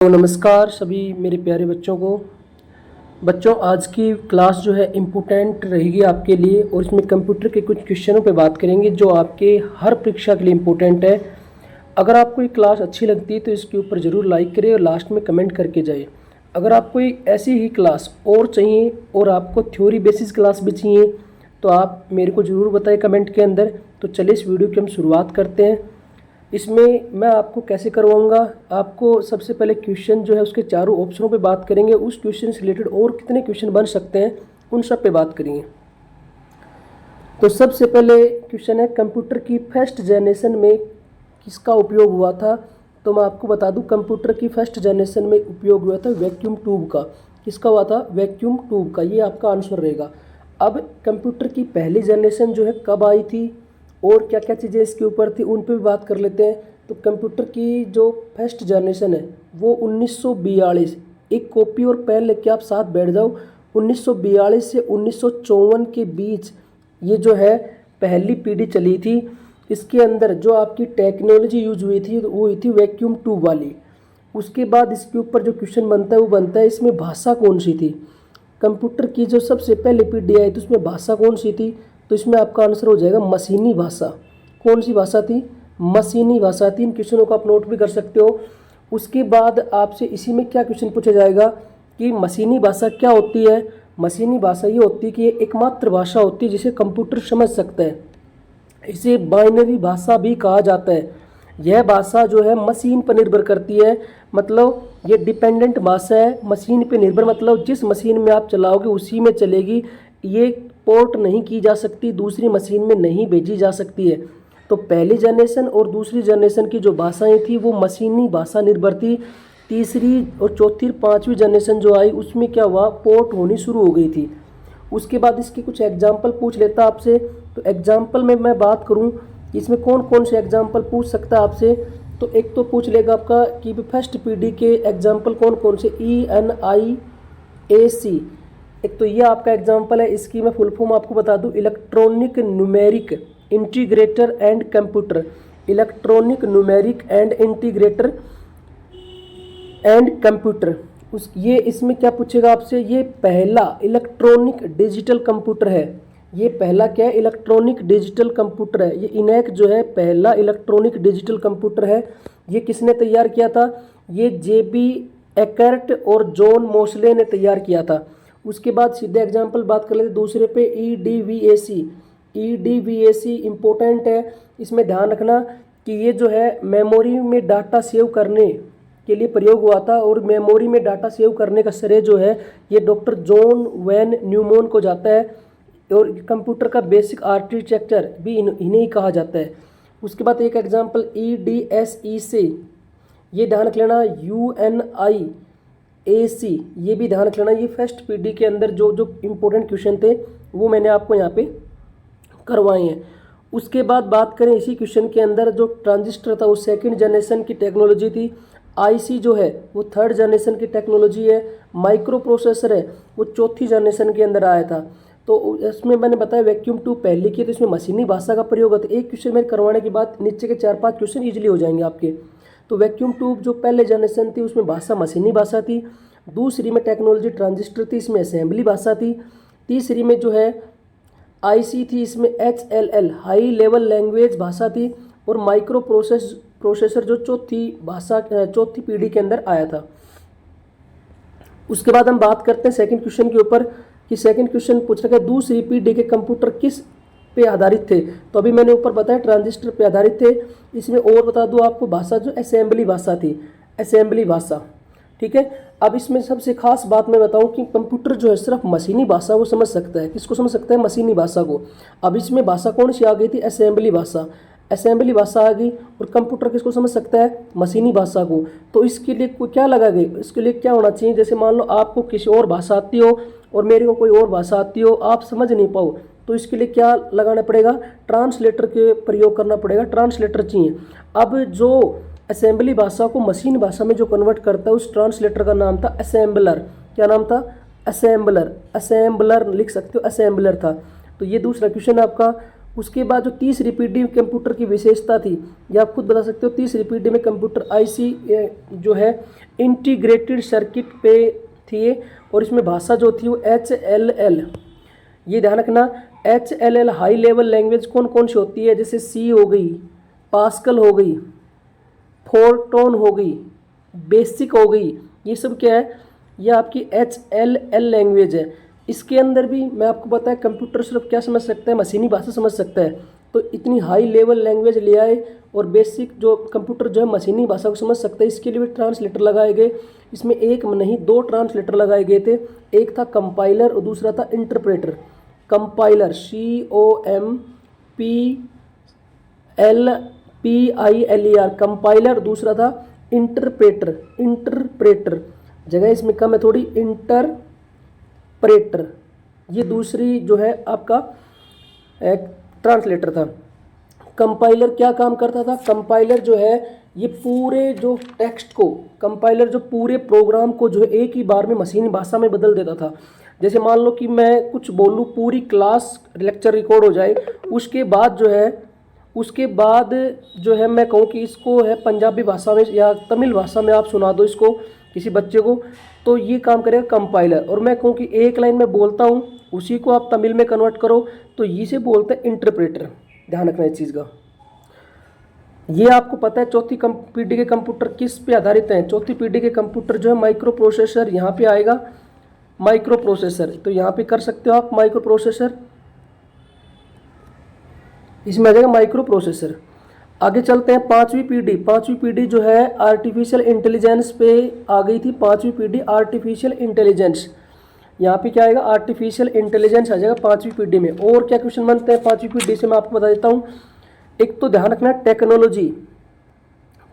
तो नमस्कार सभी मेरे प्यारे बच्चों को। बच्चों, आज की क्लास जो है इम्पोर्टेंट रहेगी आपके लिए और इसमें कंप्यूटर के कुछ क्वेश्चनों पे बात करेंगे जो आपके हर परीक्षा के लिए इम्पोर्टेंट है। अगर आपको ये क्लास अच्छी लगती है तो इसके ऊपर ज़रूर लाइक करें और लास्ट में कमेंट करके जाइए। अगर आपको ऐसी ही क्लास और चाहिए और आपको थ्योरी बेसिस क्लास भी चाहिए तो आप मेरे को ज़रूर बताएं कमेंट के अंदर। तो चलिए इस वीडियो की हम शुरुआत करते हैं। इसमें मैं आपको कैसे करवाऊंगा, आपको सबसे पहले क्वेश्चन जो है उसके चारों ऑप्शनों पे बात करेंगे। उस क्वेश्चन से रिलेटेड और कितने क्वेश्चन बन सकते हैं उन सब पे बात करेंगे। तो सबसे पहले क्वेश्चन है, कंप्यूटर की फर्स्ट जनरेशन में किसका उपयोग हुआ था। तो मैं आपको बता दूं, कंप्यूटर की फर्स्ट जनरेशन में उपयोग हुआ था वैक्यूम ट्यूब का। किसका हुआ था? वैक्यूम ट्यूब का। ये आपका आंसर रहेगा। अब कंप्यूटर की पहली जनरेशन जो है कब आई थी और क्या क्या चीज़ें इसके ऊपर थी उन पर भी बात कर लेते हैं। तो कंप्यूटर की जो फर्स्ट जनरेशन है वो 1942। एक कॉपी और पेन लेके आप साथ बैठ जाओ। 1942 से 1954 के बीच ये जो है पहली पीढ़ी चली थी। इसके अंदर जो आपकी टेक्नोलॉजी यूज हुई थी वो हुई थी वैक्यूम ट्यूब वाली। उसके बाद इसके ऊपर जो क्वेश्चन बनता है वो बनता है, इसमें भाषा कौन सी थी। कंप्यूटर की जो सबसे पहले पीढ़ी आई तो उसमें भाषा कौन सी थी। तो इसमें आपका आंसर हो जाएगा मशीनी भाषा। कौन सी भाषा थी? मशीनी भाषा थी। इन क्वेश्चनों को आप नोट भी कर सकते हो। उसके बाद आपसे इसी में क्या क्वेश्चन पूछा जाएगा कि मशीनी भाषा क्या होती है। मशीनी भाषा ये होती है कि ये एकमात्र भाषा होती है जिसे कंप्यूटर समझ सकता है। इसे बाइनरी भाषा भी कहा जाता है। यह भाषा जो है मशीन पर निर्भर करती है, मतलब ये डिपेंडेंट भाषा है। मशीन पे निर्भर मतलब जिस मशीन में आप चलाओगे उसी में चलेगी। ये पोर्ट नहीं की जा सकती, दूसरी मशीन में नहीं भेजी जा सकती है। तो पहली जनरेशन और दूसरी जनरेशन की जो भाषाएं थी वो मशीनी भाषा निर्भर थी। तीसरी और चौथी और पाँचवीं जनरेशन जो आई उसमें क्या हुआ, पोर्ट होनी शुरू हो गई थी। उसके बाद इसकी कुछ एग्जाम्पल पूछ लेता आपसे। तो एग्जाम्पल में मैं बात करूं इसमें कौन कौन से एग्जाम्पल पूछ सकता है आपसे। तो एक तो पूछ लेगा आपका कि फर्स्ट पीढ़ी के एग्जाम्पल कौन कौन से, ENIAC। एक तो ये आपका एग्जाम्पल है। इसकी मैं फुल फॉर्म आपको बता दूं, electronic numeric integrator and computer. Electronic numeric and integrator and computer. ये इसमें क्या पूछेगा आपसे, ये पहला इलेक्ट्रॉनिक डिजिटल कंप्यूटर है। ये पहला क्या है? इलेक्ट्रॉनिक डिजिटल कंप्यूटर है। ये इनैक जो है पहला इलेक्ट्रॉनिक डिजिटल कंप्यूटर है। ये किसने तैयार किया था? ये JB एकर्ट और जॉन मोस्ले ने तैयार किया था। उसके बाद सीधे एग्जाम्पल बात कर लेते दूसरे पे, EDVAC। EDVAC इम्पोर्टेंट है। इसमें ध्यान रखना कि ये जो है मेमोरी में डाटा सेव करने के लिए प्रयोग हुआ था और मेमोरी में डाटा सेव करने का श्रेय जो है ये डॉक्टर जॉन वैन न्यूमैन को जाता है। और कंप्यूटर का बेसिक आर्किटेक्चर भी इन्हें ही कहा जाता है। उसके बाद एक एग्जांपल EDSEC, ये ध्यान रख लेना। UNIAC, ये भी ध्यान रख लेना। ये फर्स्ट पीढ़ी के अंदर जो जो इम्पोर्टेंट क्वेश्चन थे वो मैंने आपको यहाँ पे करवाए हैं। उसके बाद बात करें इसी क्वेश्चन के अंदर, जो ट्रांजिस्टर था वो सेकेंड जनरेशन की टेक्नोलॉजी थी। IC जो है वो थर्ड जनरेशन की टेक्नोलॉजी है। माइक्रो प्रोसेसर है वो चौथी जनरेशन के अंदर आया था। तो इसमें मैंने बताया वैक्यूम ट्यूब पहले की, तो इसमें मशीनी भाषा का प्रयोग होता है। एक क्वेश्चन मेरे करवाने के बाद नीचे के 4-5 क्वेश्चन इजीली हो जाएंगे आपके। तो वैक्यूम ट्यूब जो पहले जनरेशन थी उसमें भाषा मशीनी भाषा थी। दूसरी में टेक्नोलॉजी ट्रांजिस्टर थी, इसमें असेंबली भाषा थी। तीसरी में जो है IC थी, इसमें HLL हाई लेवल लैंग्वेज भाषा थी। और माइक्रो प्रोसेसर जो चौथी पीढ़ी के अंदर आया था। उसके बाद हम बात करते हैं सेकंड क्वेश्चन के ऊपर कि सेकंड क्वेश्चन पूछ रखा है दूसरी पीढ़ी के कंप्यूटर किस पे आधारित थे। तो अभी मैंने ऊपर बताया ट्रांजिस्टर पे आधारित थे। इसमें और बता दूं आपको भाषा जो असेंबली भाषा थी, असेंबली भाषा। ठीक है। अब इसमें सबसे खास बात मैं बताऊं कि कंप्यूटर जो है सिर्फ मशीनी भाषा वो समझ सकता है। किसको समझ सकता है? मशीनी भाषा को। अब इसमें भाषा कौन सी आ गई थी? असेंबली भाषा। असेंबली भाषा आ गई और कंप्यूटर किसको समझ सकता है? मशीनी भाषा को। तो इसके लिए क्या लगा गई, इसके लिए क्या होना चाहिए? जैसे मान लो आपको किसी और भाषा आती हो और मेरे को कोई और भाषा आती हो, आप समझ नहीं पाओ, तो इसके लिए क्या लगाना पड़ेगा? ट्रांसलेटर के प्रयोग करना पड़ेगा। ट्रांसलेटर चाहिए। अब जो असेंबली भाषा को मशीन भाषा में जो कन्वर्ट करता है उस ट्रांसलेटर का नाम था असेंबलर। क्या नाम था? असेंबलर। असेंबलर लिख सकते हो, असेंबलर था। तो ये दूसरा क्वेश्चन है आपका। उसके बाद जो 30 पीडी कंप्यूटर की विशेषता थी, ये आप खुद बता सकते हो। 30 पीडी में कंप्यूटर आईसी जो है इंटीग्रेटेड सर्किट पे थी, और इसमें भाषा जो थी वो HLL, ये ध्यान रखना। HLL हाई लेवल लैंग्वेज कौन कौन सी होती है, जैसे सी हो गई, पास्कल हो गई, फोर्टोन हो गई, बेसिक हो गई, ये सब क्या है, ये आपकी HLL लैंग्वेज है। इसके अंदर भी मैं आपको बताया कंप्यूटर सिर्फ क्या समझ सकता है, मशीनी भाषा समझ सकता है, तो इतनी हाई लेवल लैंग्वेज ले आए, और बेसिक जो कंप्यूटर जो है मशीनी भाषा को समझ सकता है, इसके लिए भी ट्रांसलेटर लगाए गए। इसमें एक नहीं 2 ट्रांसलेटर लगाए गए थे, एक था कंपाइलर और दूसरा था इंटरप्रेटर। कंपाइलर COMPILER कंपाइलर, दूसरा था इंटरप्रेटर जगह इसमें कम है थोड़ी, इंटरप्रेटर, ये दूसरी जो है आपका एक ट्रांसलेटर था। कंपाइलर क्या काम करता था, कंपाइलर जो है ये पूरे जो टेक्स्ट को, कंपाइलर जो पूरे प्रोग्राम को जो है एक ही बार में मशीनी भाषा में बदल देता था। जैसे मान लो कि मैं कुछ बोलूँ, पूरी क्लास लेक्चर रिकॉर्ड हो जाए, उसके बाद जो है मैं कहूँ कि इसको है पंजाबी भाषा में या तमिल भाषा में आप सुना दो इसको किसी बच्चे को, तो ये काम करेगा कंपाइलर। और मैं कहूँ कि एक लाइन में बोलता हूँ, उसी को आप तमिल में कन्वर्ट करो, तो इसे बोलते हैं इंटरप्रेटर। ध्यान रखना इस चीज़ का। ये आपको पता है चौथी पीढ़ी के कंप्यूटर किस पे आधारित हैं। चौथी पीढ़ी के कंप्यूटर जो है माइक्रो प्रोसेसर, यहाँ पे आएगा माइक्रो प्रोसेसर, तो यहाँ पे कर सकते हो आप माइक्रो प्रोसेसर, इसमें आ जाएगा माइक्रो प्रोसेसर। आगे चलते हैं 5वीं पीढ़ी। 5वीं पीढ़ी जो है आर्टिफिशियल इंटेलिजेंस पे आ गई थी। 5वीं पीढ़ी आर्टिफिशियल इंटेलिजेंस, यहाँ पे क्या आएगा, आर्टिफिशियल इंटेलिजेंस आ जाएगा 5वीं पीढ़ी में। और क्या क्वेश्चन बनते हैं 5वीं पीढ़ी से मैं आपको बता देता हूँ। एक तो ध्यान रखना टेक्नोलॉजी,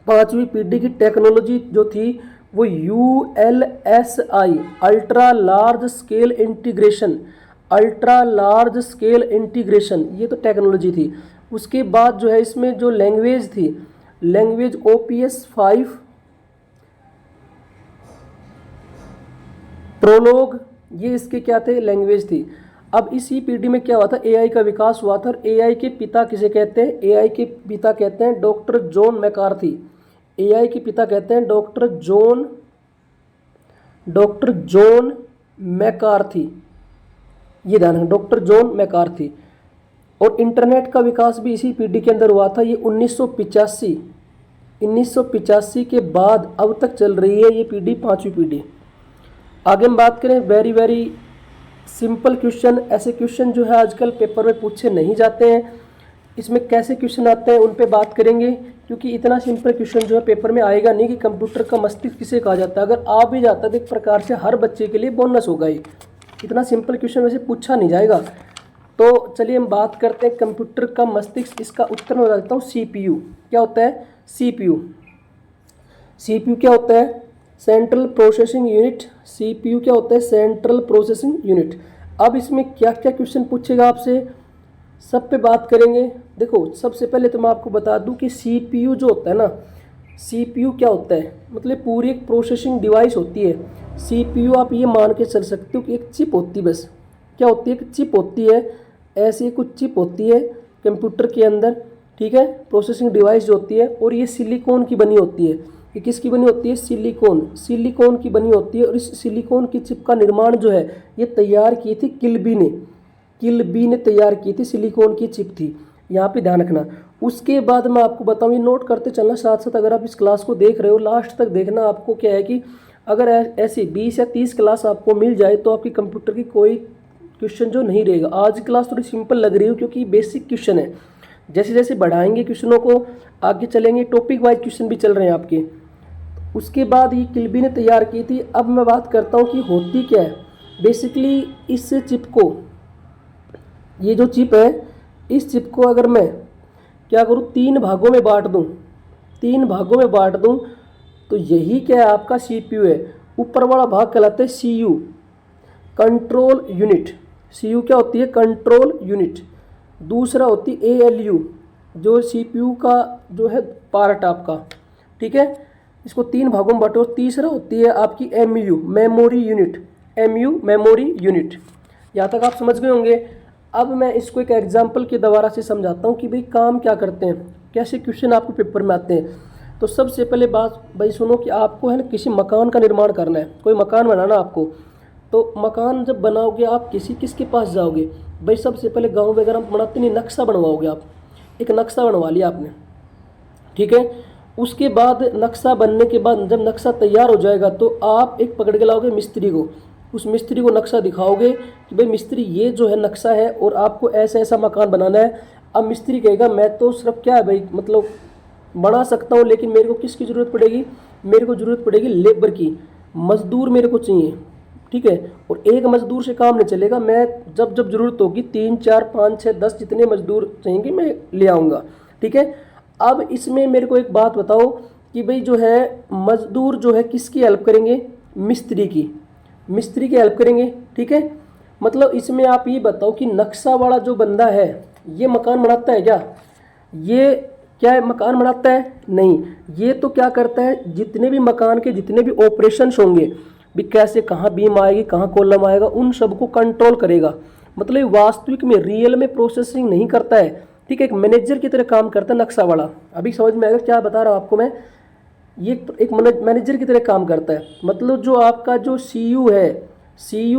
5वीं पीढ़ी की टेक्नोलॉजी जो थी वो ULSI, ultra large scale integration, ultra large scale integration, ये तो टेक्नोलॉजी थी। उसके बाद जो है इसमें जो लैंग्वेज थी, लैंग्वेज OPS5, प्रोलोग, ये इसके क्या थे, लैंग्वेज थी। अब इसी पीढ़ी में क्या हुआ था, AI का विकास हुआ था। और AI के पिता किसे कहते हैं, AI के पिता कहते हैं डॉक्टर जॉन मैकार्थी। AI के पिता कहते हैं डॉक्टर जॉन मैकार्थी, ये ध्यान रखना, डॉक्टर जॉन मैकार्थी। और इंटरनेट का विकास भी इसी पीढ़ी के अंदर हुआ था। ये 1985 के बाद अब तक चल रही है ये पीढ़ी, 5वीं पीढ़ी। आगे हम बात करें वेरी सिंपल क्वेश्चन। ऐसे क्वेश्चन जो है आजकल पेपर में पूछे नहीं जाते हैं, इसमें कैसे क्वेश्चन आते हैं उन पे बात करेंगे, क्योंकि इतना सिंपल क्वेश्चन जो है पेपर में आएगा नहीं कि कंप्यूटर का मस्तिष्क किसे कहा जाता है। अगर आ भी जाता है तो एक प्रकार से हर बच्चे के लिए बोनस होगा ही, इतना सिंपल क्वेश्चन वैसे पूछा नहीं जाएगा। तो चलिए हम बात करते हैं कंप्यूटर का मस्तिष्क। इसका उत्तर मैं बता देता हूँ, CPU। क्या होता है CPU क्या होता है, सेंट्रल प्रोसेसिंग यूनिट। CPU क्या होता है, सेंट्रल प्रोसेसिंग यूनिट। अब इसमें क्या क्या क्वेश्चन पूछेगा आपसे, सब पे बात करेंगे। देखो सबसे पहले तो मैं आपको बता दूं कि CPU जो होता है ना, CPU क्या होता है, मतलब पूरी एक प्रोसेसिंग डिवाइस होती है। CPU आप ये मान के चल सकते हो कि एक चिप होती है, बस क्या होती है, एक चिप होती है, ऐसी कुछ चिप होती है कंप्यूटर के अंदर, ठीक है, प्रोसेसिंग डिवाइस जो होती है। और ये सिलिकॉन की बनी होती है। ये किसकी बनी होती है, सिलिकॉन की बनी होती है। और इस सिलिकॉन की चिप का निर्माण जो है ये तैयार की थी किल्बी ने तैयार की थी, सिलिकॉन की चिप थी, यहाँ पे ध्यान रखना। उसके बाद मैं आपको बताऊँ, ये नोट करते चलना साथ साथ, अगर आप इस क्लास को देख रहे हो लास्ट तक देखना। आपको क्या है कि अगर ऐसी 20 या 30 क्लास आपको मिल जाए तो आपकी कंप्यूटर की कोई क्वेश्चन जो नहीं रहेगा। आज की क्लास थोड़ी सिंपल लग रही है क्योंकि बेसिक क्वेश्चन है, जैसे जैसे बढ़ाएंगे क्वेश्चनों को आगे चलेंगे, टॉपिक वाइज क्वेश्चन भी चल रहे हैं आपके। उसके बाद ये किल्बी ने तैयार की थी। अब मैं बात करता हूँ कि होती क्या है। बेसिकली इस चिप को, ये जो चिप है, इस चिप को अगर मैं क्या करूँ, 3 भागों में बांट दूँ तो यही क्या है, आपका CPU है। ऊपर वाला भाग कहलाता है CU, कंट्रोल यूनिट। CU क्या होती है, कंट्रोल यूनिट। दूसरा होती है ALU, जो CPU का जो है पार्ट आपका, ठीक है। इसको 3 भागों में बांटो। तीसरा होती है आपकी MU, मेमोरी यूनिट। यहाँ तक आप समझ गए होंगे। अब मैं इसको एक एग्जाम्पल के द्वारा से समझाता हूँ कि भाई काम क्या करते हैं, कैसे क्वेश्चन आपके पेपर में आते हैं। तो सबसे पहले बात भाई सुनो कि आपको है ना किसी मकान का निर्माण करना है, कोई मकान बनाना आपको। तो मकान जब बनाओगे आप किसके पास जाओगे भाई? सबसे पहले गांव वगैरह में बनाते नहीं, नक्शा बनवाओगे आप। एक नक्शा बनवा लिया आपने, ठीक है। उसके बाद नक्शा बनने के बाद जब नक्शा तैयार हो जाएगा तो आप एक पकड़ के लाओगे मिस्त्री को। उस मिस्त्री को नक्शा दिखाओगे कि भाई मिस्त्री ये जो है नक्शा है और आपको ऐसा ऐसा मकान बनाना है। अब मिस्त्री कहेगा मैं तो सिर्फ क्या है भाई, मतलब बना सकता हूँ, लेकिन मेरे को किसकी ज़रूरत पड़ेगी? मेरे को ज़रूरत पड़ेगी लेबर की, मज़दूर मेरे को चाहिए, ठीक है। और एक मज़दूर से काम नहीं चलेगा, मैं जब जब ज़रूरत होगी 3 4 5 6 10 जितने मज़दूर चाहिए मैं ले आऊँगा, ठीक है। अब इसमें मेरे को एक बात बताओ कि भाई जो है मज़दूर जो है किसकी हेल्प करेंगे? मिस्त्री की हेल्प करेंगे, ठीक है। मतलब इसमें आप ये बताओ कि नक्शा वाला जो बंदा है ये मकान बनाता है क्या? ये क्या है, मकान बनाता है? नहीं। ये तो क्या करता है, जितने भी मकान के जितने भी ऑपरेशंस होंगे भी, कैसे कहाँ बीम आएगी, कहाँ कॉलम आएगा, उन सबको कंट्रोल करेगा। मतलब वास्तविक में रियल में प्रोसेसिंग नहीं करता है, ठीक है। एक मैनेजर की तरह काम करता है नक्शा वाला। अभी समझ में आएगा क्या बता रहा हूँ आपको मैं? ये एक मैनेजर की तरह काम करता है। मतलब जो आपका जो सीयू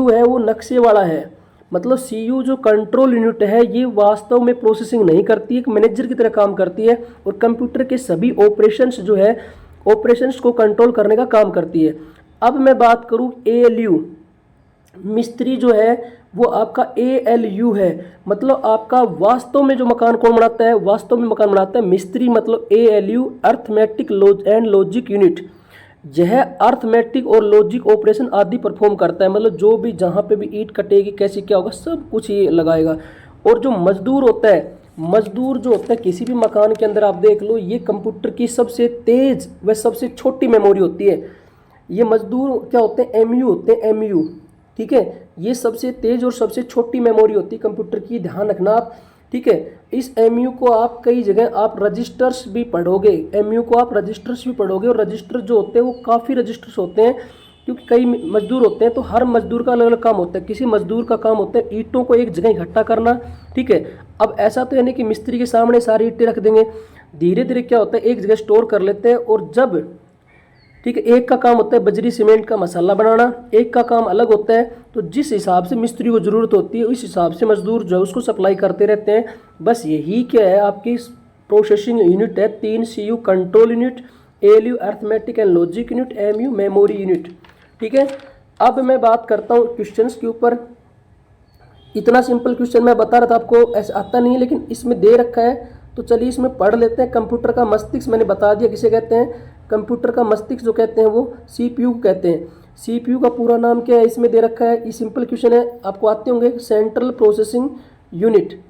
है वो नक्शे वाला है। मतलब सीयू जो कंट्रोल यूनिट है ये वास्तव में प्रोसेसिंग नहीं करती है, एक मैनेजर की तरह काम करती है और कंप्यूटर के सभी ऑपरेशंस जो है ऑपरेशंस को कंट्रोल करने का काम करती है। अब मैं बात करूँ एएलयू, मिस्त्री जो है वो आपका एएलयू है। मतलब आपका वास्तव में जो मकान कौन बनाता है? वास्तव में मकान बनाता है मिस्त्री। मतलब ALU arithmetic and logic unit, यह अर्थमेटिक और लॉजिक ऑपरेशन आदि परफॉर्म करता है। मतलब जो भी जहाँ पे भी ईंट कटेगी, कैसे क्या होगा, सब कुछ ये लगाएगा। और जो मजदूर होता है, मजदूर जो होता है किसी भी मकान के अंदर आप देख लो, ये कंप्यूटर की सबसे तेज व सबसे छोटी मेमोरी होती है। ये मजदूर क्या होते हैं? एमयू होते हैं, एमयू, ठीक है। ये सबसे तेज और सबसे छोटी मेमोरी होती है कंप्यूटर की, ध्यान रखना आप, ठीक है। इस एमयू को आप कई जगह आप रजिस्टर्स भी पढ़ोगे, एमयू को आप रजिस्टर्स भी पढ़ोगे। और रजिस्टर जो होते हैं वो काफ़ी रजिस्टर्स होते हैं, क्योंकि कई मजदूर होते हैं तो हर मजदूर का अलग अलग काम होता है। किसी मजदूर का काम होता है ईंटों को एक जगह इकट्ठा करना, ठीक है। अब ऐसा तो यानी कि मिस्त्री के सामने सारी ईंटें रख देंगे, धीरे धीरे क्या होता है एक जगह स्टोर कर लेते हैं। और जब, ठीक है, एक का काम होता है बजरी सीमेंट का मसाला बनाना, एक का काम अलग होता है। तो जिस हिसाब से मिस्त्री को ज़रूरत होती है उस हिसाब से मजदूर जो है उसको सप्लाई करते रहते हैं। बस यही क्या है आपकी प्रोसेसिंग यूनिट है। 3 CU control unit, ALU arithmetic and logic unit, MU memory unit, ठीक है। अब मैं बात करता हूँ क्वेश्चंस के ऊपर। इतना सिंपल क्वेश्चन मैं बता रहा था आपको, ऐसा आता नहीं है लेकिन इसमें दे रखा है, तो चलिए इसमें पढ़ लेते हैं। कंप्यूटर का मस्तिष्क मैंने बता दिया किसे कहते हैं। कंप्यूटर का मस्तिष्क जो कहते हैं वो सीपीयू कहते हैं। सीपीयू का पूरा नाम क्या है इसमें दे रखा है। ये सिंपल क्वेश्चन है, आपको आते होंगे। Central processing unit,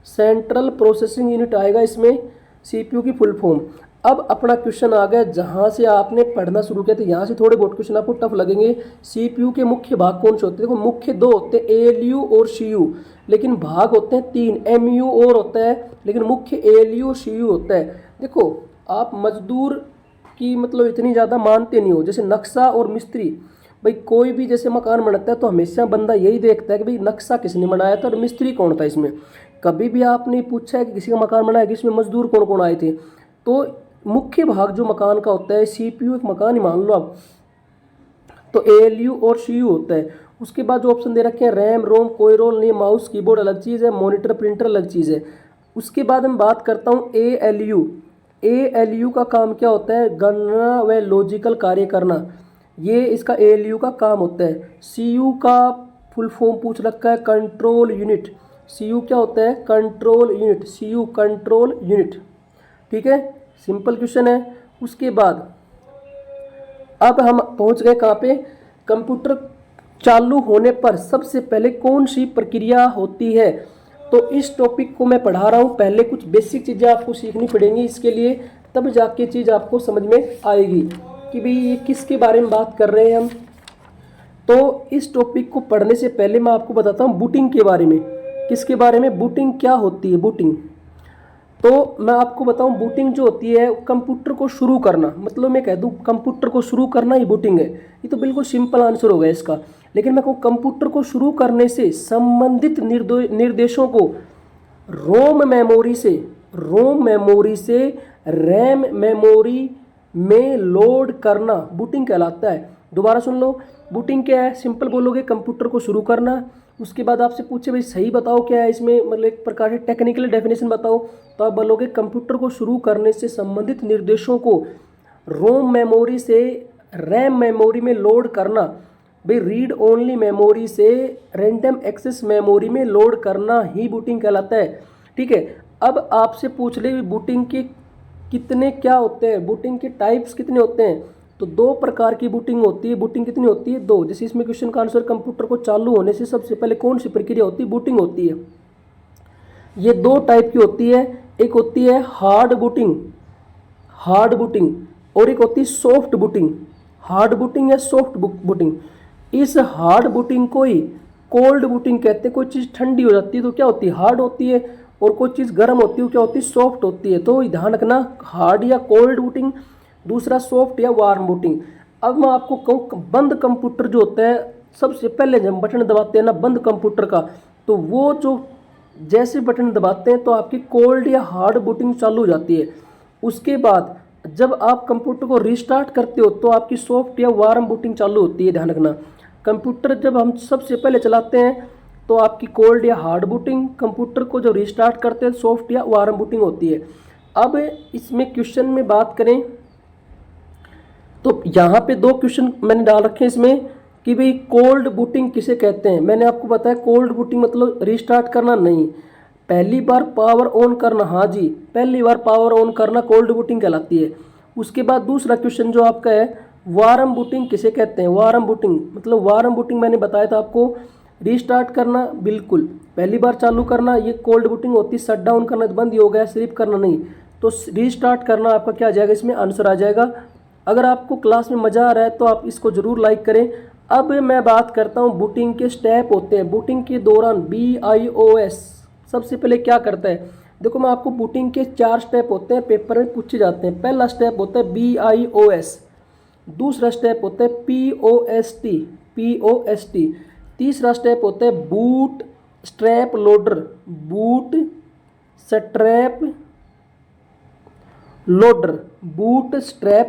central processing unit आएगा इसमें, सीपीयू की फुल फॉर्म। अब अपना क्वेश्चन आ गया जहाँ से आपने पढ़ना शुरू किया था, यहाँ से थोड़े बहुत क्वेश्चन आपको टफ लगेंगे। सीपीयू के मुख्य भाग कौन से होते हैं? देखो मुख्य 2 होते हैं, एएलयू और सीयू, लेकिन भाग होते हैं 3, एमयू और होता है, लेकिन मुख्य एएलयू और सीयू होता है। देखो आप मजदूर की मतलब इतनी ज़्यादा मानते नहीं हो, जैसे नक्शा और मिस्त्री। भाई कोई भी जैसे मकान बनाता है तो हमेशा बंदा यही देखता है कि भाई नक्शा किसने बनाया था और मिस्त्री कौन था इसमें। कभी भी आपने पूछा है कि किसी का मकान बनाया कि इसमें मजदूर कौन कौन आए थे? तो मुख्य भाग जो मकान का होता है, सीपीयू एक मकान ही मान लो आप, तो एएलयू और सीयू होता है। उसके बाद जो ऑप्शन दे रखे हैं रैम, रोम, कोई रोल नहीं, माउस कीबोर्ड अलग चीज़ है, मॉनिटर प्रिंटर अलग चीज़ है। उसके बाद मैं बात करता हूँ एएलयू। एएलयू का काम क्या होता है? गणना व लॉजिकल कार्य करना, ये इसका एएलयू का काम होता है। सीयू का फुल फॉर्म पूछ रखा है कंट्रोल यूनिट। सीयू क्या होता है? Control unit, CU control unit, ठीक है। सिंपल क्वेश्चन है। उसके बाद अब हम पहुंच गए कहाँ पे? कंप्यूटर चालू होने पर सबसे पहले कौन सी प्रक्रिया होती है? तो इस टॉपिक को मैं पढ़ा रहा हूँ, पहले कुछ बेसिक चीज़ें आपको सीखनी पड़ेंगी इसके लिए, तब जाके चीज़ आपको समझ में आएगी कि भाई ये किसके बारे में बात कर रहे हैं हम। तो इस टॉपिक को पढ़ने से पहले मैं आपको बताता हूँ बूटिंग के बारे में। किसके बारे में? बूटिंग क्या होती है? बूटिंग तो मैं आपको बताऊं, बूटिंग जो होती है कंप्यूटर को शुरू करना, मतलब मैं कह दूं कंप्यूटर को शुरू करना ही बूटिंग है। ये तो बिल्कुल सिंपल आंसर हो गया इसका। लेकिन मैं कहूँ कंप्यूटर को शुरू करने से संबंधित निर्देशों को रोम मेमोरी से रैम मेमोरी में लोड करना बूटिंग कहलाता है। दोबारा सुन लो, बूटिंग क्या है? सिंपल बोलोगे कंप्यूटर को शुरू करना। उसके बाद आपसे पूछे भाई सही बताओ क्या है इसमें, मतलब एक प्रकार से टेक्निकल डेफिनेशन बताओ, तो आप बोलोगे कंप्यूटर को शुरू करने से संबंधित निर्देशों को रोम मेमोरी से रैम मेमोरी में लोड करना। भाई रीड ओनली मेमोरी से रैंडम एक्सेस मेमोरी में लोड करना ही बूटिंग कहलाता है। ठीक है, अब आपसे पूछ ले बूटिंग के कितने क्या होते हैं, बूटिंग के टाइप्स कितने होते हैं? तो दो प्रकार की बूटिंग होती है। बूटिंग कितनी होती है? दो। जैसे इसमें क्वेश्चन का आंसर कंप्यूटर को चालू होने से सबसे पहले कौन सी प्रक्रिया होती है? बूटिंग होती है। ये दो टाइप की होती है, एक होती है हार्ड बूटिंग और एक होती है सॉफ्ट बूटिंग। हार्ड बूटिंग या सॉफ्ट बूटिंग। इस हार्ड बूटिंग को ही कोल्ड बूटिंग कहते हैं। कोई चीज़ ठंडी हो जाती है तो क्या होती है? हार्ड होती है, और कोई चीज़ गर्म होती है क्या होती है? सॉफ्ट होती है। तो ध्यान रखना, हार्ड या कोल्ड बूटिंग, दूसरा सॉफ्ट या वार्म बूटिंग। अब मैं आपको कहूँ बंद कंप्यूटर जो होता है, सबसे पहले जब बटन दबाते हैं ना बंद कंप्यूटर का, तो वो जो जैसे बटन दबाते हैं तो आपकी कोल्ड या हार्ड बूटिंग चालू हो जाती है। उसके बाद जब आप कंप्यूटर को रीस्टार्ट करते हो तो आपकी सॉफ्ट या वार्म बूटिंग चालू होती है। ध्यान रखना, कंप्यूटर जब हम सबसे पहले चलाते हैं तो आपकी कोल्ड या हार्ड बूटिंग, कंप्यूटर को जब रीस्टार्ट करते हैं सॉफ्ट या वार्म बूटिंग होती है। अब इसमें क्वेश्चन में बात करें तो यहाँ पे दो क्वेश्चन मैंने डाल रखे हैं इसमें कि भाई कोल्ड बूटिंग किसे कहते हैं। मैंने आपको बताया कोल्ड बूटिंग मतलब रीस्टार्ट करना नहीं, पहली बार पावर ऑन करना। हाँ जी, पहली बार पावर ऑन करना कोल्ड बूटिंग कहलाती है। उसके बाद दूसरा क्वेश्चन जो आपका है, वार्म बूटिंग किसे कहते हैं? वार्म बूटिंग मतलब वार्म बूटिंग मैंने बताया था आपको, रीस्टार्ट करना बिल्कुल, पहली बार चालू करना ये कोल्ड बूटिंग होती है। शट डाउन करना तो बंद ही हो गया, स्लिप करना नहीं। तो रीस्टार्ट करना आपका क्या आ जाएगा, इसमें आंसर आ जाएगा। अगर आपको क्लास में मज़ा आ रहा है तो आप इसको ज़रूर लाइक करें। अब मैं बात करता हूँ बूटिंग के स्टेप होते हैं। बूटिंग के दौरान BIOS सबसे पहले क्या करता है? देखो मैं आपको बूटिंग के 4 स्टेप होते हैं, पेपर में पूछे जाते हैं। पहला स्टेप होता है BIOS, दूसरा स्टेप होता है POST, तीसरा स्टेप होता है boot strap loader, boot strap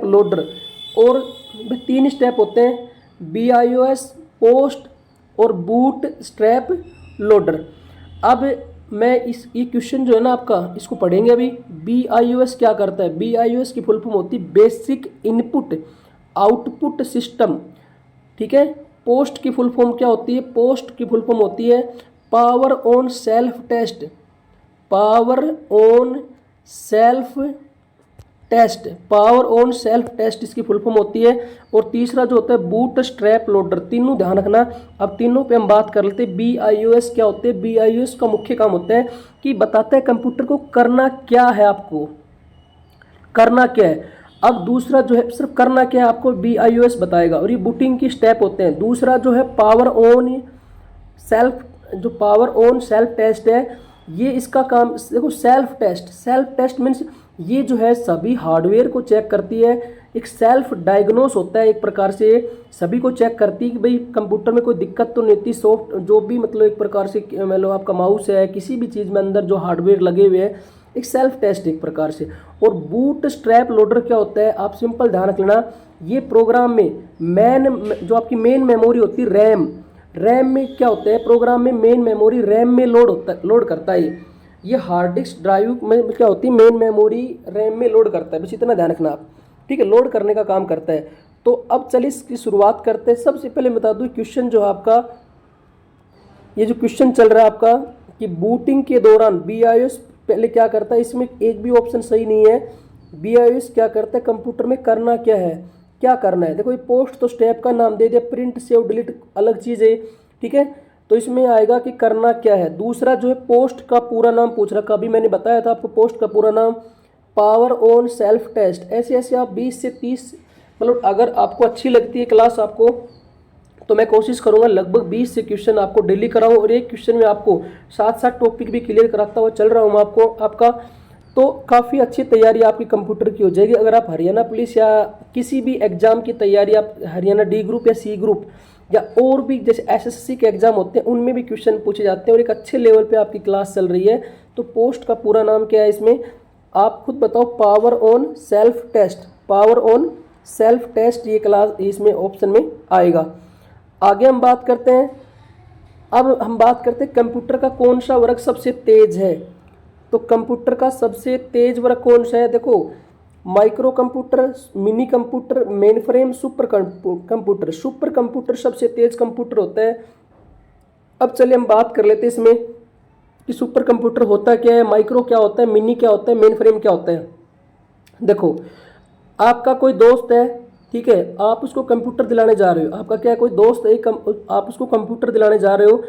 loader. और 3 स्टेप होते हैं BIOS, पोस्ट और बूट स्ट्रैप लोडर। अब मैं ये क्वेश्चन जो है ना आपका, इसको पढ़ेंगे अभी। BIOS क्या करता है? BIOS की फुल फॉर्म होती है बेसिक इनपुट आउटपुट सिस्टम। ठीक है। पोस्ट की फुल फॉर्म क्या होती है? पोस्ट की फुल फॉर्म होती है power on self test, power on self test इसकी फुल फॉर्म होती है। और तीसरा जो होता है बूट स्ट्रैप लोडर। तीनों ध्यान रखना। अब तीनों पे हम बात कर लेते हैं। BIOS क्या होते हैं? BIOS का मुख्य काम होता है कि बताता है कंप्यूटर को करना क्या है, आपको करना क्या है। अब दूसरा जो है सिर्फ करना क्या है आपको BIOS बताएगा, और ये बूटिंग की स्टेप होते हैं। दूसरा जो है पावर ऑन सेल्फ टेस्ट है, ये इसका काम। देखो सेल्फ टेस्ट मीन्स ये जो है सभी हार्डवेयर को चेक करती है। एक सेल्फ डायग्नोस होता है, एक प्रकार से सभी को चेक करती है कि भाई कंप्यूटर में कोई दिक्कत तो नहीं होती। सॉफ्ट जो भी मतलब एक प्रकार से मान लो आपका माउस है, किसी भी चीज़ में अंदर जो हार्डवेयर लगे हुए हैं, एक सेल्फ टेस्ट एक प्रकार से। और बूट स्ट्रैप लोडर क्या होता है? आप सिंपल ध्यान रख लेना, ये प्रोग्राम में जो आपकी मेन मेमोरी होती है रैम में क्या होता है? प्रोग्राम में मेन मेमोरी रैम में लोड करता है। ये हार्ड डिस्क ड्राइव में क्या होती है? मेन मेमोरी रैम में लोड करता है। बस इतना ध्यान रखना आप, ठीक है। लोड करने का काम करता है। तो अब चलिए इसकी शुरुआत करते हैं। सबसे पहले बता दूँ क्वेश्चन जो आपका, ये जो क्वेश्चन चल रहा है आपका कि बूटिंग के दौरान BIOS पहले क्या करता है, इसमें एक भी ऑप्शन सही नहीं है। BIOS क्या करता है कंप्यूटर में, करना क्या है, क्या करना है? देखो ये पोस्ट तो स्टेप का नाम दे दिया, प्रिंट सेव डिलीट अलग चीज़ है, ठीक है। तो इसमें आएगा कि करना क्या है। दूसरा जो है पोस्ट का पूरा नाम पूछ रहा, कभी मैंने बताया था आपको पोस्ट का पूरा नाम पावर ऑन सेल्फ टेस्ट। ऐसे आप 20 से 30 मतलब अगर आपको अच्छी लगती है क्लास आपको, तो मैं कोशिश करूंगा लगभग 20 से क्वेश्चन आपको डेली कराऊं, और एक क्वेश्चन में आपको 7 टॉपिक भी क्लियर कराता हुआ चल रहा हूं आपको आपका। तो काफ़ी अच्छी तैयारी आपकी कंप्यूटर की हो जाएगी। अगर आप हरियाणा पुलिस या किसी भी एग्ज़ाम की तैयारी, आप हरियाणा डी ग्रुप या सी ग्रुप या और भी जैसे एसएससी के एग्ज़ाम होते हैं उनमें भी क्वेश्चन पूछे जाते हैं और एक अच्छे लेवल पे आपकी क्लास चल रही है, तो पोस्ट का पूरा नाम क्या है इसमें आप खुद बताओ? Power on self test. Power on self test ये क्लास इसमें ऑप्शन में आएगा। आगे हम बात करते हैं, अब हम बात करते हैं कंप्यूटर का कौन सा वर्ग सबसे तेज है। तो कंप्यूटर का सबसे तेज वर्ग कौन सा है? देखो, micro computer, mini computer, main frame, super computer. Super computer सबसे तेज कंप्यूटर होता है। अब चलिए हम बात कर लेते हैं इसमें कि सुपर कंप्यूटर होता क्या है, माइक्रो क्या होता है, मिनी क्या होता है, मेन फ्रेम क्या होता है। देखो, आपका कोई दोस्त है, ठीक है, आप उसको कंप्यूटर दिलाने जा रहे हो, आपका क्या है, कोई दोस्त है, आप उसको कंप्यूटर दिलाने जा रहे हो,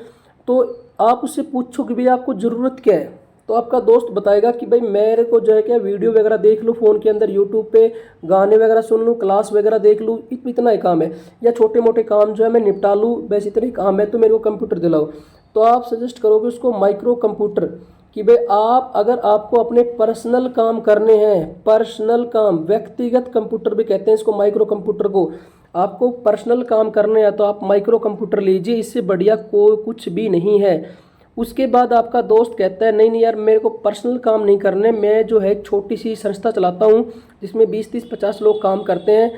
तो आप उससे पूछो कि भाई आपको ज़रूरत क्या है, तो आपका दोस्त बताएगा कि भाई मेरे को जो है क्या वीडियो वगैरह देख लूँ फ़ोन के अंदर, यूट्यूब पे गाने वगैरह सुन लूँ, क्लास वगैरह देख लूँ, इतना ही काम है, या छोटे मोटे काम जो है मैं निपटा लूँ, बस इतना ही काम है, तो मेरे को कंप्यूटर दिलाओ। तो आप सजेस्ट करोगे उसको माइक्रो कंप्यूटर कि भाई आप अगर आपको अपने पर्सनल काम करने हैं, पर्सनल काम, व्यक्तिगत कंप्यूटर भी कहते हैं इसको, माइक्रो कंप्यूटर को, आपको पर्सनल काम करने हैं तो आप माइक्रो कंप्यूटर लीजिए, इससे बढ़िया कोई कुछ भी नहीं है। उसके बाद आपका दोस्त कहता है नहीं नहीं यार मेरे को पर्सनल काम नहीं करने, मैं जो है छोटी सी संस्था चलाता हूँ जिसमें 20-30-50 लोग काम करते हैं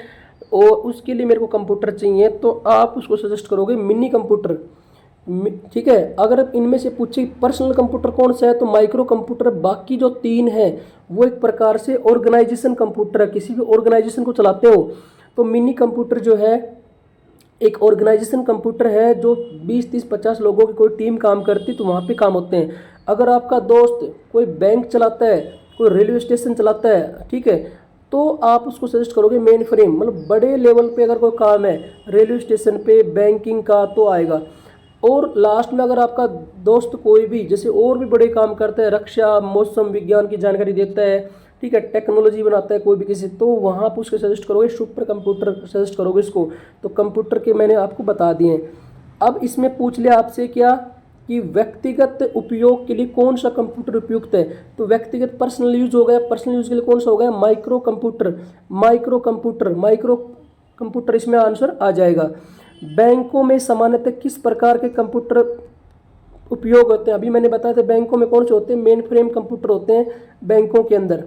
और उसके लिए मेरे को कंप्यूटर चाहिए, तो आप उसको सजेस्ट करोगे मिनी कंप्यूटर। ठीक है, अगर इनमें से पूछे पर्सनल कंप्यूटर कौन सा है तो माइक्रो कंप्यूटर। बाकी जो 3 है वो एक प्रकार से ऑर्गेनाइजेशन कंप्यूटर है, किसी भी ऑर्गेनाइजेशन को चलाते हो। तो मिनी कंप्यूटर जो है एक ऑर्गेनाइजेशन कंप्यूटर है जो 20-30-50 लोगों की कोई टीम काम करती, तो वहाँ पे काम होते हैं। अगर आपका दोस्त कोई बैंक चलाता है, कोई रेलवे स्टेशन चलाता है, ठीक है, तो आप उसको सजेस्ट करोगे मेन फ्रेम, मतलब बड़े लेवल पे अगर कोई काम है रेलवे स्टेशन पे, बैंकिंग का, तो आएगा। और लास्ट में अगर आपका दोस्त कोई भी जैसे और भी बड़े काम करता है, रक्षा, मौसम विज्ञान की जानकारी देता है, ठीक है, टेक्नोलॉजी बनाता है कोई भी किसी, तो वहाँ आप उसको सजेस्ट करोगे सुपर कंप्यूटर सजेस्ट करोगे इसको। तो कंप्यूटर के मैंने आपको बता दिए हैं। अब इसमें पूछ लिया आपसे क्या कि व्यक्तिगत उपयोग के लिए कौन सा कंप्यूटर उपयुक्त है, तो व्यक्तिगत पर्सनल यूज हो गया, पर्सनल यूज के लिए कौन सा हो गया, micro computer. Micro computer, micro computer इसमें आंसर आ जाएगा। बैंकों में सामान्यतः किस प्रकार के कंप्यूटर उपयोग होते हैं, अभी मैंने बताया था बैंकों में कौन से होते हैं, मेन फ्रेम कंप्यूटर होते हैं बैंकों के अंदर,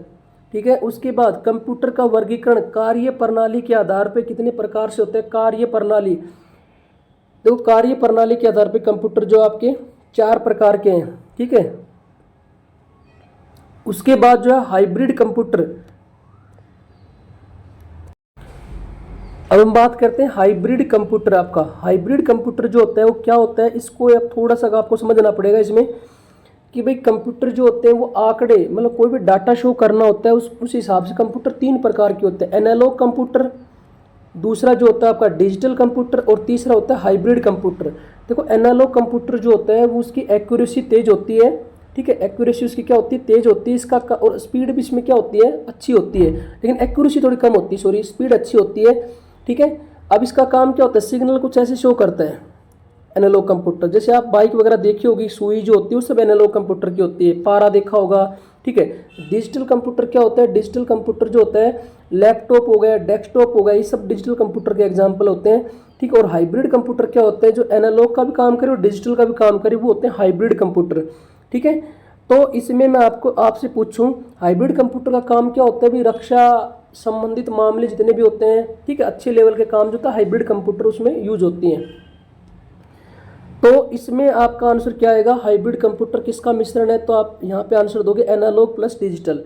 ठीक है। उसके बाद कंप्यूटर का वर्गीकरण कार्य प्रणाली के आधार पर कितने प्रकार से होते हैं, कार्य प्रणाली। देखो, कार्य प्रणाली के आधार पर कंप्यूटर जो आपके 4 प्रकार के हैं, ठीक है। उसके बाद जो है हाइब्रिड कंप्यूटर। अब हम बात करते हैं हाइब्रिड कंप्यूटर। आपका हाइब्रिड कंप्यूटर जो होता है वो क्या होता है, इसको अब थोड़ा सा आपको समझना पड़ेगा इसमें कि भाई कंप्यूटर जो होते हैं वो आंकड़े, मतलब कोई भी डाटा शो करना होता है उस हिसाब से कंप्यूटर 3 प्रकार के होते हैं। एनालॉग कंप्यूटर, दूसरा जो होता है आपका डिजिटल कंप्यूटर, और तीसरा होता है हाइब्रिड कंप्यूटर। देखो, एनालॉग कंप्यूटर जो होता है वो उसकी एक्यूरेसी तेज होती है, ठीक है, एक्यूरेसी उसकी क्या होती है, तेज होती है इसका, और स्पीड भी इसमें क्या होती है, अच्छी होती है, लेकिन एक्यूरेसी थोड़ी कम होती है, सॉरी, स्पीड अच्छी होती है, ठीक है। अब इसका काम क्या होता है, सिग्नल कुछ ऐसे शो करता है एनालॉग कंप्यूटर, जैसे आप बाइक वगैरह देखी होगी, सुई जो होती है वो सब एनालॉग कंप्यूटर की होती है, पारा देखा होगा, ठीक है। डिजिटल कंप्यूटर क्या होता है, डिजिटल कंप्यूटर जो होता है लैपटॉप हो गया, डेस्कटॉप हो गया, ये सब डिजिटल कंप्यूटर के एग्जाम्पल होते हैं, ठीक है। और हाइब्रिड कंप्यूटर क्या होता है, जो एनालॉग का भी काम करे और डिजिटल का भी काम करे, वो होते हैं हाइब्रिड कंप्यूटर, ठीक है। तो इसमें मैं आपसे पूछूं हाइब्रिड कंप्यूटर का काम क्या होता है, भी रक्षा संबंधित मामले जितने भी होते हैं, ठीक है, अच्छे लेवल के काम जो था हाइब्रिड कंप्यूटर उसमें यूज होती हैं। तो इसमें आपका आंसर क्या आएगा, हाइब्रिड कंप्यूटर किसका मिश्रण है, तो आप यहाँ पे आंसर दोगे एनालॉग प्लस डिजिटल,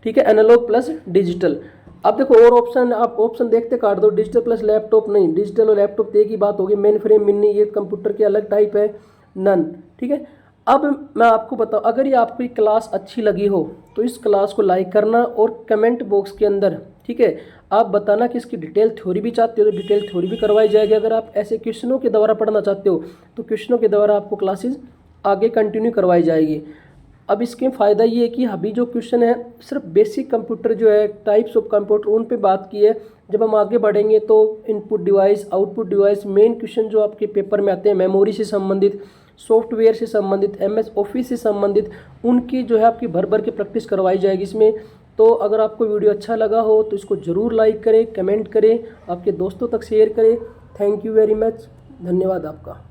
ठीक है, एनालॉग प्लस डिजिटल। अब देखो और ऑप्शन, आप ऑप्शन देखते काट दो, डिजिटल प्लस लैपटॉप नहीं, डिजिटल और लैपटॉप एक ही बात होगी, मेन फ्रेम, मिनी, ये कंप्यूटर के अलग टाइप है, नन, ठीक है। अब मैं आपको बताऊं, अगर ये आपको ये क्लास अच्छी लगी हो तो इस क्लास को लाइक करना और कमेंट बॉक्स के अंदर, ठीक है, आप बताना कि इसकी डिटेल थ्योरी भी चाहते हो तो डिटेल थ्योरी भी करवाई जाएगी। अगर आप ऐसे क्वेश्चनों के द्वारा पढ़ना चाहते हो तो क्वेश्चनों के द्वारा आपको क्लासेस आगे कंटिन्यू करवाई जाएगी। अब इसके फ़ायदा ये है कि अभी जो क्वेश्चन है सिर्फ बेसिक कंप्यूटर जो है, टाइप्स ऑफ कंप्यूटर, उन पे बात की है। जब हम आगे बढ़ेंगे तो input device, output device, main question जो आपके पेपर में आते हैं मेमोरी से संबंधित, सॉफ्टवेयर से संबंधित, MS ऑफिस से संबंधित, उनकी जो है आपकी भर भर के प्रैक्टिस करवाई जाएगी इसमें। तो अगर आपको वीडियो अच्छा लगा हो तो इसको ज़रूर लाइक करें, कमेंट करें, आपके दोस्तों तक शेयर करें। थैंक यू वेरी मच, धन्यवाद आपका।